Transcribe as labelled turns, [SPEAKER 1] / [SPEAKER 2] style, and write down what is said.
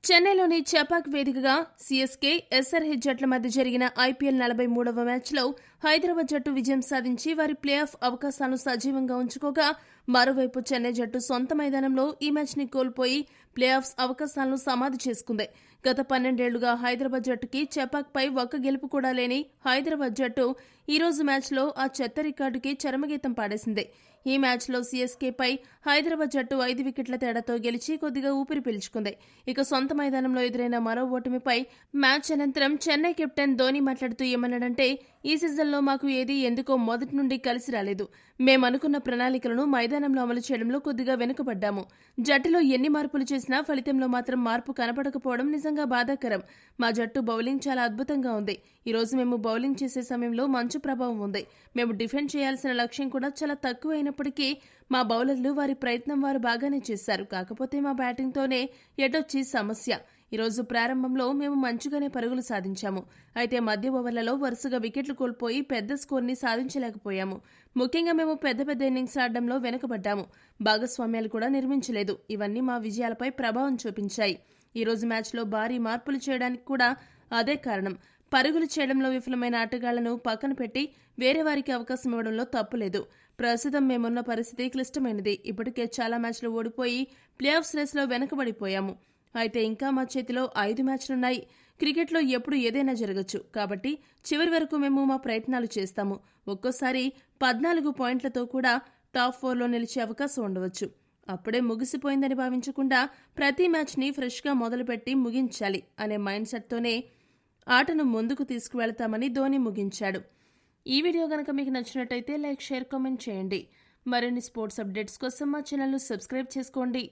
[SPEAKER 1] చెన్నైలోని చెపాక్ వేదికగా CSK, SRH జట్ల మధ్య జరిగిన ఐపీఎల్ 43వ మ్యాచ్లో హైదరాబాద్ జట్టు విజయం సాధించి వారి ప్లే ఆఫ్ అవకాశాలను సజీవంగా ఉంచుకోగా, మరోవైపు చెన్నై జట్టు సొంత మైదానంలో ఈ మ్యాచ్ని కోల్పోయి ప్లే ఆఫ్స్ అవకాశాలను సమాధి చేసుకుంది. గత 12 ఏళ్లుగా హైదరాబాద్ జట్టుకి చెపాక్పై ఒక్క గెలుపు కూడా లేని హైదరాబాద్ జట్టు ఈ రోజు మ్యాచ్లో ఆ చెత్త రికార్డుకి చరమగీతం పాడేసింది. ఈ మ్యాచ్లో సీఎస్కేపై హైదరాబాద్ జట్టు 5 వికెట్ల తేడాతో గెలిచి కొద్దిగా ఊపిరి పీల్చుకుంది. ఇక సొంత మైదానంలో ఎదురైన మరో ఓటమిపై మ్యాచ్ అనంతరం చెన్నై కెప్టెన్ ధోనీ మాట్లాడుతూ ఏమన్నాడంటే, ఈ సీజన్లో మాకు ఏది ఎందుకో మొదటి నుండి కలిసి రాలేదు. మేమనుకున్న ప్రణాళికలను మైదానంలో అమలు చేయడంలో కొద్దిగా వెనుకబడ్డాము. జట్టులో ఎన్ని మార్పులు చేసినా ఫలితంలో మాత్రం మార్పు కనపడకపోవడం నిజంగా బాధాకరం. మా జట్టు బౌలింగ్ చాలా అద్భుతంగా ఉంది. ఈ రోజు మేము బౌలింగ్ చేసే సమయంలో మంచు ప్రభావం ఉంది. మేము డిఫెండ్ చేయాల్సిన లక్ష్యం కూడా చాలా తక్కువ అయినప్పటికీ మా బౌలర్లు వారి ప్రయత్నం వారు బాగానే చేశారు. కాకపోతే మా బ్యాటింగ్తోనే ఎటొచ్చి సమస్య. ఈరోజు ప్రారంభంలో మేము మంచిగానే పరుగులు సాధించాము. అయితే మధ్య ఓవర్లలో వరుసగా వికెట్లు కోల్పోయి పెద్ద స్కోర్ని సాధించలేకపోయాము. ముఖ్యంగా మేము పెద్ద పెద్ద ఇన్నింగ్స్ ఆడడంలో వెనుకబడ్డాము. భాగస్వామ్యాలు కూడా నిర్మించలేదు. ఇవన్నీ మా విజయాలపై ప్రభావం చూపించాయి. ఈ రోజు మ్యాచ్లో భారీ మార్పులు చేయడానికి కూడా అదే కారణం. పరుగులు చేయడంలో విఫలమైన ఆటగాళ్లను పక్కన పెట్టి వేరే వారికి అవకాశం ఇవ్వడంలో తప్పులేదు. ప్రస్తుతం మేమున్న పరిస్థితి క్లిష్టమైనది. ఇప్పటికే చాలా మ్యాచ్లు ఓడిపోయి ప్లే ఆఫ్స్ రేస్లో వెనకబడిపోయాము. అయితే ఇంకా మా చేతిలో 5 మ్యాచ్లున్నాయి. క్రికెట్లో ఎప్పుడు ఏదైనా జరగచ్చు. కాబట్టి చివరి వరకు మేము మా ప్రయత్నాలు చేస్తాము. ఒక్కోసారి 14 పాయింట్లతో కూడా టాప్ 4లో నిలిచే అవకాశం ఉండవచ్చు. అప్పుడే ముగిసిపోయిందని భావించకుండా ప్రతి మ్యాచ్ని ఫ్రెష్గా మొదలుపెట్టి ముగించాలి అనే మైండ్ సెట్తోనే ఆటను ముందుకు తీసుకువెళతామని ధోనీ ముగించాడు. ఈ వీడియో గనక మీకు నచ్చినట్టయితే లైక్, షేర్, కామెంట్ చేయండి. మరిన్ని స్పోర్ట్స్ అప్డేట్స్ కోసం మా ఛానల్ను సబ్స్క్రైబ్ చేసుకోండి.